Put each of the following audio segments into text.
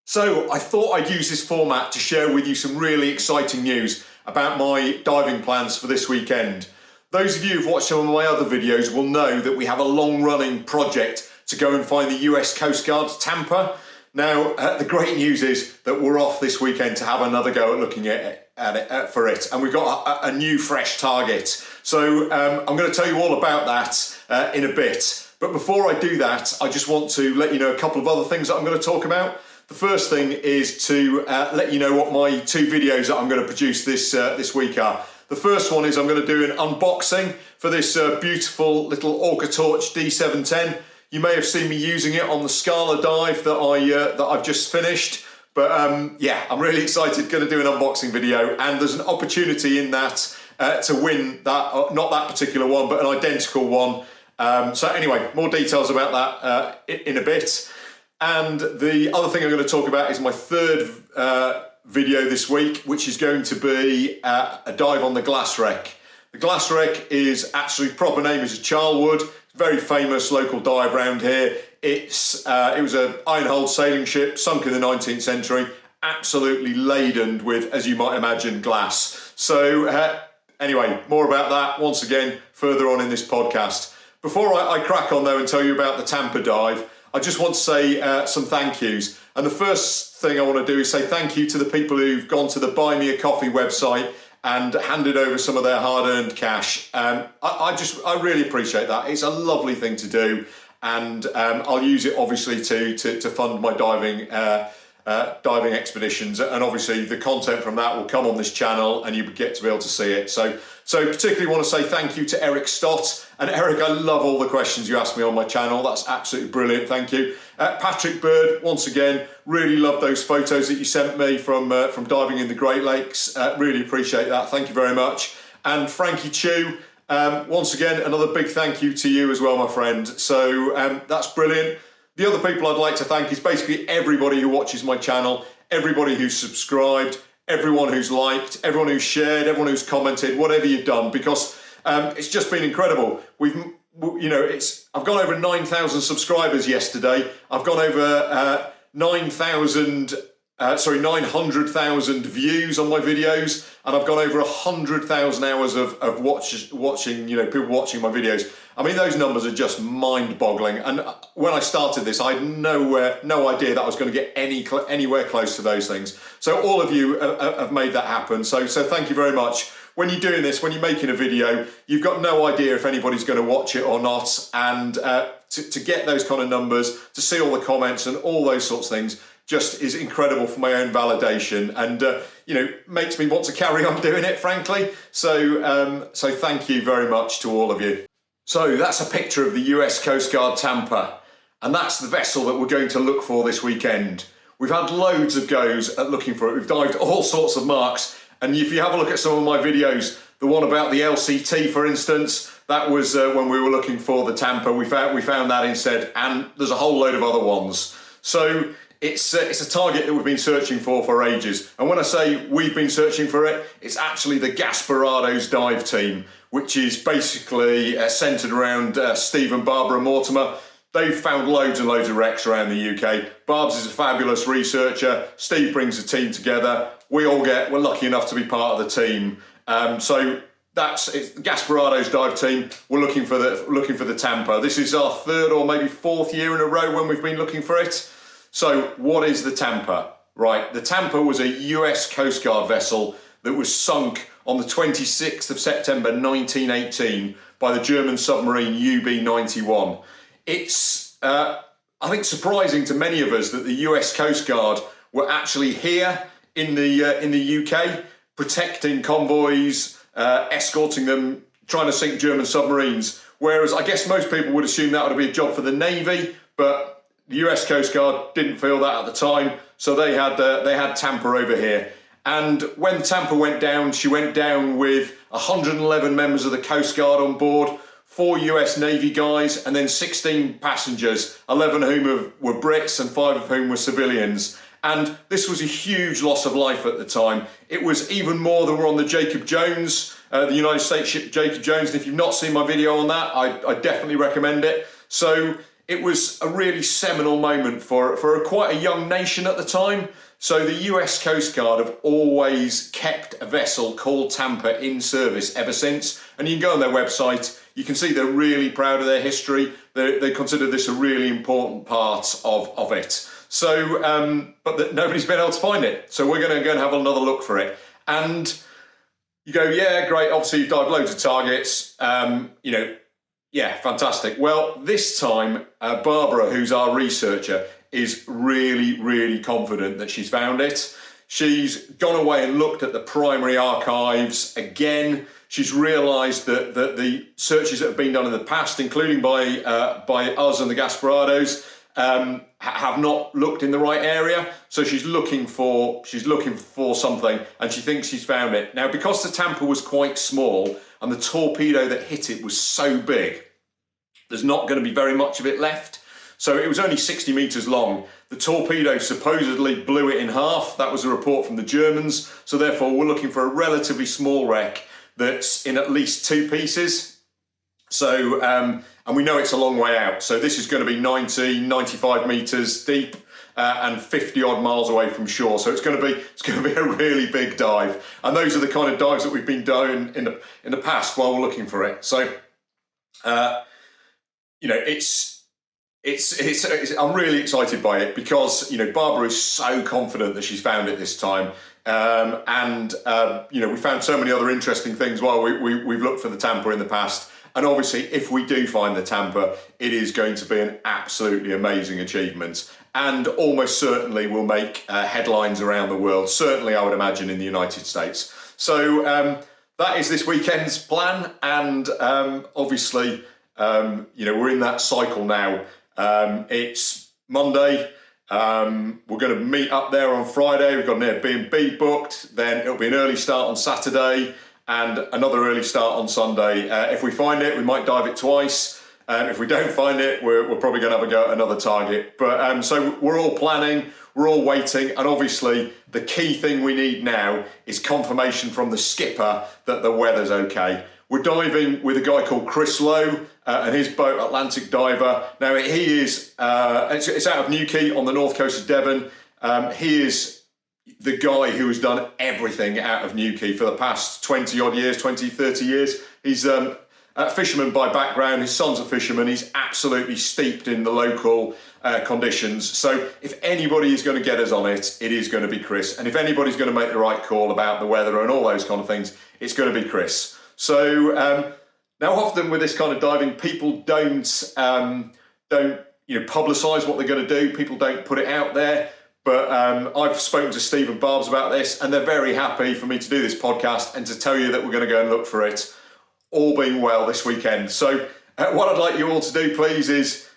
So I thought I'd use this format to share with you some really exciting news about my diving plans for this weekend. Those of you who've watched some of my other videos will know that we have a long-running project to go and find the US Coast Guard's Tampa. Now, the great news is that we're off this weekend to have another go at looking at it for it, and we've got a new fresh target. So I'm going to tell you all about that in a bit. But before I do that, I just want to let you know a couple of other things that I'm going to talk about. The first thing is to let you know what my two videos that I'm going to produce this week are. The first one is I'm going to do an unboxing for this beautiful little Orcatorch D710. You may have seen me using it on the Scala dive that I've just finished. But yeah, I'm really excited, going to do an unboxing video, and there's an opportunity in that to win that, not that particular one, but an identical one. So anyway, more details about that in a bit. And the other thing I'm going to talk about is my third video this week, which is going to be a dive on the Glass Wreck. The Glass Wreck is actually, proper name is a Charlwood, very famous local dive around here. It was an iron-hulled sailing ship sunk in the 19th century, absolutely laden with, as you might imagine, glass. So anyway, more about that once again further on in this podcast. Before I crack on though and tell you about the Tampa dive, I just want to say some thank yous. And the first thing I want to do is say thank you to the people who've gone to the Buy Me a Coffee website and handed over some of their hard-earned cash. I really appreciate that. It's a lovely thing to do, and I'll use it obviously to fund my diving expeditions, and obviously the content from that will come on this channel and you get to be able to see it. So particularly want to say thank you to Eric Stott. And Eric, I love all the questions you asked me on my channel. That's absolutely brilliant, thank you. Patrick Bird, once again, really love those photos that you sent me from diving in the Great Lakes. Really appreciate that, thank you very much. And Frankie Chu, once again, another big thank you to you as well, my friend. So that's brilliant. The other people I'd like to thank is basically everybody who watches my channel, everybody who's subscribed, everyone who's liked, everyone who's shared, everyone who's commented, whatever you've done, because it's just been incredible. I've gone over 9,000 subscribers yesterday. I've gone over 900,000 views on my videos, and I've gone over 100,000 hours of watching, people watching my videos. I mean, those numbers are just mind-boggling. And when I started this, I had no idea that I was going to get anywhere close to those things. So all of you have made that happen. So thank you very much. When you're doing this, when you're making a video, you've got no idea if anybody's going to watch it or not. And to get those kind of numbers, to see all the comments and all those sorts of things, just is incredible for my own validation, and makes me want to carry on doing it, frankly. So thank you very much to all of you. So that's a picture of the US Coast Guard Tampa, and that's the vessel that we're going to look for this weekend. We've had loads of goes at looking for it. We've dived all sorts of marks, and if you have a look at some of my videos, the one about the LCT, for instance, that was when we were looking for the Tampa. We found that instead, and there's a whole load of other ones. So it's a target that we've been searching for ages. And when I say we've been searching for it, it's actually the Gasparado's dive team, which is basically centred around Steve and Barbara Mortimer. They've found loads and loads of wrecks around the UK. Barb's is a fabulous researcher. Steve brings the team together. We're lucky enough to be part of the team. So it's Gasparado's dive team. We're looking for the Tampa. This is our third or maybe fourth year in a row when we've been looking for it. So what is the Tampa? Right, the Tampa was a US Coast Guard vessel that was sunk on the 26th of September 1918 by the German submarine UB-91. It's, I think, surprising to many of us that the US Coast Guard were actually here in the UK, protecting convoys, escorting them, trying to sink German submarines. Whereas I guess most people would assume that would be a job for the Navy, but the US Coast Guard didn't feel that at the time, so they had Tampa over here. And when Tampa went down, she went down with 111 members of the Coast Guard on board, 4 US Navy guys, and then 16 passengers, 11 of whom were Brits and 5 of whom were civilians. And this was a huge loss of life at the time. It was even more than were on the Jacob Jones, the United States ship Jacob Jones. And if you've not seen my video on that, I definitely recommend it. So it was a really seminal moment for quite a young nation at the time. So the US Coast Guard have always kept a vessel called Tampa in service ever since. And you can go on their website, you can see they're really proud of their history. They consider this a really important part of it. So, nobody's been able to find it. So we're going to go and have another look for it. And you go, yeah, great. Obviously, you've dived loads of targets. Yeah, fantastic. Well, this time, Barbara, who's our researcher, is really, really confident that she's found it. She's gone away and looked at the primary archives again. She's realised that the searches that have been done in the past, including by us and the Gasparados, have not looked in the right area. So she's looking for something, and she thinks she's found it. Now, because the Tampa was quite small and the torpedo that hit it was so big, there's not going to be very much of it left. So it was only 60 metres long. The torpedo supposedly blew it in half. That was a report from the Germans. So therefore, we're looking for a relatively small wreck that's in at least 2 pieces. So, and we know it's a long way out. So this is going to be 90, 95 metres deep and 50 odd miles away from shore. So it's going to be a really big dive. And those are the kind of dives that we've been doing in the past while we're looking for it. So, I'm really excited by it because, Barbara is so confident that she's found it this time. We found so many other interesting things while we've looked for the Tampa in the past. And obviously, if we do find the Tampa, it is going to be an absolutely amazing achievement and almost certainly will make headlines around the world. Certainly, I would imagine, in the United States. So that is this weekend's plan. And obviously, we're in that cycle now. It's Monday. We're going to meet up there on Friday. We've got an Airbnb booked. Then it'll be an early start on Saturday and another early start on Sunday. If we find it, we might dive it twice. If we don't find it, we're probably going to have a go at another target. But so we're all planning, we're all waiting, and obviously the key thing we need now is confirmation from the skipper that the weather's okay. We're diving with a guy called Chris Lowe and his boat, Atlantic Diver. Now, he is, it's out of Newquay on the north coast of Devon. He is the guy who has done everything out of Newquay for the past 20 odd years, 20, 30 years. He's a fisherman by background. His son's a fisherman. He's absolutely steeped in the local conditions. So if anybody is going to get us on it, it is going to be Chris. And if anybody's going to make the right call about the weather and all those kind of things, it's going to be Chris. So now often with this kind of diving, people don't publicise what they're going to do. People don't put it out there. But I've spoken to Steve and Barbs about this, and they're very happy for me to do this podcast and to tell you that we're going to go and look for it, all being well, this weekend. So what I'd like you all to do, please, is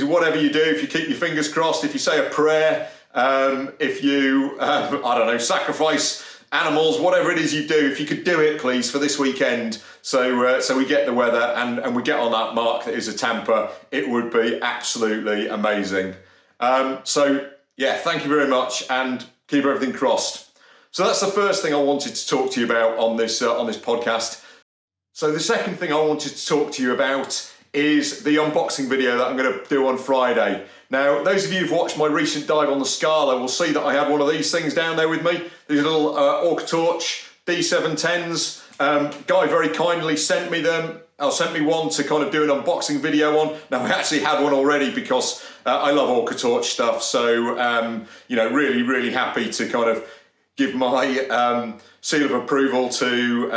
whatever you do, if you keep your fingers crossed, if you say a prayer, if you, sacrifice animals, whatever it is you do, if you could do it, please, for this weekend, so we get the weather and we get on that mark that is a Tampa, it would be absolutely amazing. Thank you very much, and keep everything crossed. So that's the first thing I wanted to talk to you about on this podcast. So the second thing I wanted to talk to you about is the unboxing video that I'm going to do on Friday. Now, those of you who've watched my recent dive on the Scala will see that I had one of these things down there with me. These little Orcatorch D710s. Guy very kindly sent me them. Sent me one to kind of do an unboxing video on. Now, I actually had one already because I love Orcatorch stuff. So, really, really happy to kind of give my seal of approval to,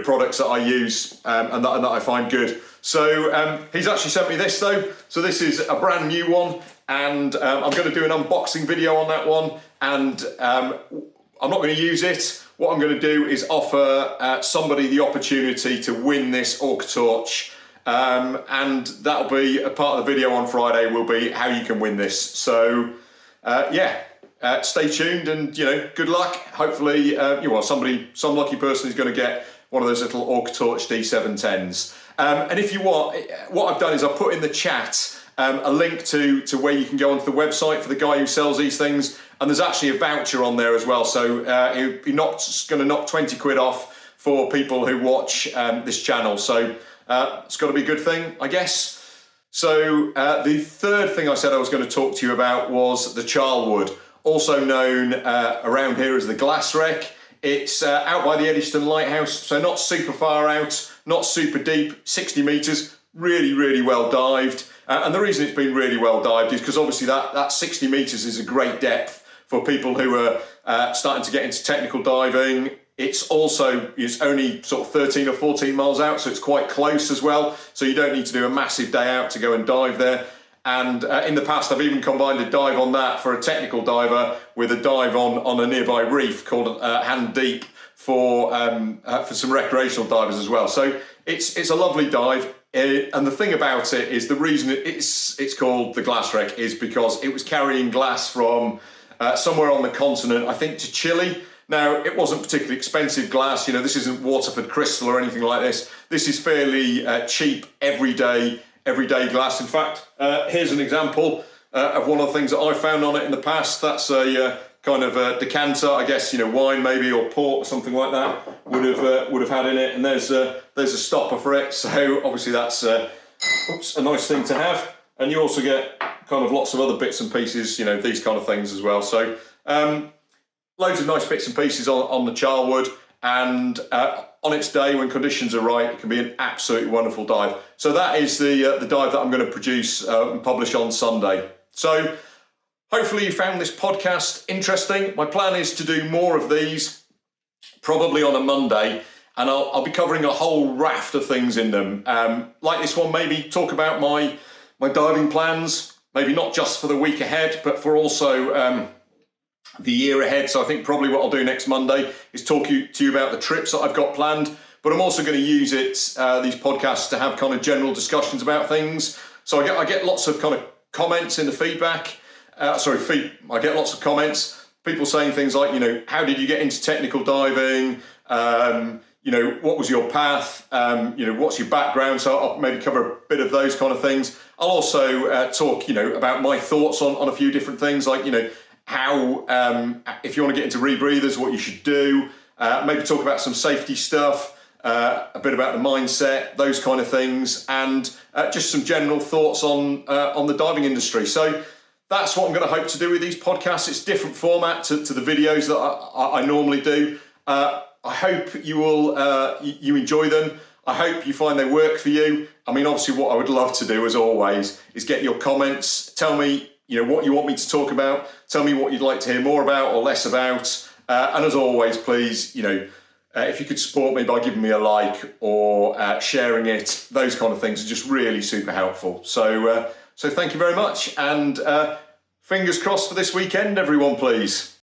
products that I use and that I find good. So he's actually sent me this though. So this is a brand new one, and I'm going to do an unboxing video on that one. And I'm not going to use it. What I'm going to do is offer somebody the opportunity to win this Orcatorch. And that'll be a part of the video on Friday, will be how you can win this. So stay tuned and, good luck. Hopefully, some lucky person is going to get one of those little Orcatorch D710s. And if you want, what I've done is I've put in the chat a link to where you can go onto the website for the guy who sells these things. And there's actually a voucher on there as well. So he's going to knock 20 quid off for people who watch this channel. So it's got to be a good thing, I guess. So the third thing I said I was going to talk to you about was the Charlwood, also known around here as the Glass Wreck. It's out by the Eddystone Lighthouse, so not super far out, not super deep, 60 metres, really, really well dived. And the reason it's been really well dived is because obviously that 60 metres is a great depth for people who are starting to get into technical diving. It's only sort of 13 or 14 miles out, so it's quite close as well. So you don't need to do a massive day out to go and dive there. And in the past, I've even combined a dive on that for a technical diver with a dive on a nearby reef called Hand Deep for some recreational divers as well. So it's a lovely dive. And the thing about it is the reason it's called the Glass Wreck is because it was carrying glass from somewhere on the continent, I think to Chile. Now, it wasn't particularly expensive glass. You know, this isn't Waterford crystal or anything like this. This is fairly cheap, everyday glass. In fact, here's an example of one of the things that I've found on it in the past. That's a kind of a decanter, I guess, you know, wine maybe or port or something like that would have had in it. And there's a stopper for it. So obviously that's a nice thing to have. And you also get kind of lots of other bits and pieces, you know, these kind of things as well. So loads of nice bits and pieces on the Charlwood, and on its day when conditions are right, it can be an absolutely wonderful dive. So that is the dive that I'm going to produce and publish on Sunday. So hopefully you found this podcast interesting. My plan is to do more of these, probably on a Monday, and I'll be covering a whole raft of things in them. Like this one, maybe talk about my diving plans, maybe not just for the week ahead, but for also the year ahead. So I think probably what I'll do next Monday is talk to you about the trips that I've got planned, but I'm also going to use these podcasts to have kind of general discussions about things. So I get lots of kind of comments in the feedback. I get lots of comments, people saying things like, you know, how did you get into technical diving? You know, what was your path? You know, what's your background? So I'll maybe cover a bit of those kind of things. I'll also talk, you know, about my thoughts on a few different things, like, you know, how, if you want to get into rebreathers, what you should do, maybe talk about some safety stuff, a bit about the mindset, those kind of things, and just some general thoughts on the diving industry. So that's what I'm going to hope to do with these podcasts. It's different format to the videos that I normally do. I hope you will you enjoy them. I hope you find they work for you. I mean, obviously what I would love to do, as always, is get your comments. Tell me, you know, what you want me to talk about. Tell me what you'd like to hear more about or less about. And as always, please, you know, if you could support me by giving me a like or sharing it, those kind of things are just really super helpful. So thank you very much. And fingers crossed for this weekend, everyone, please.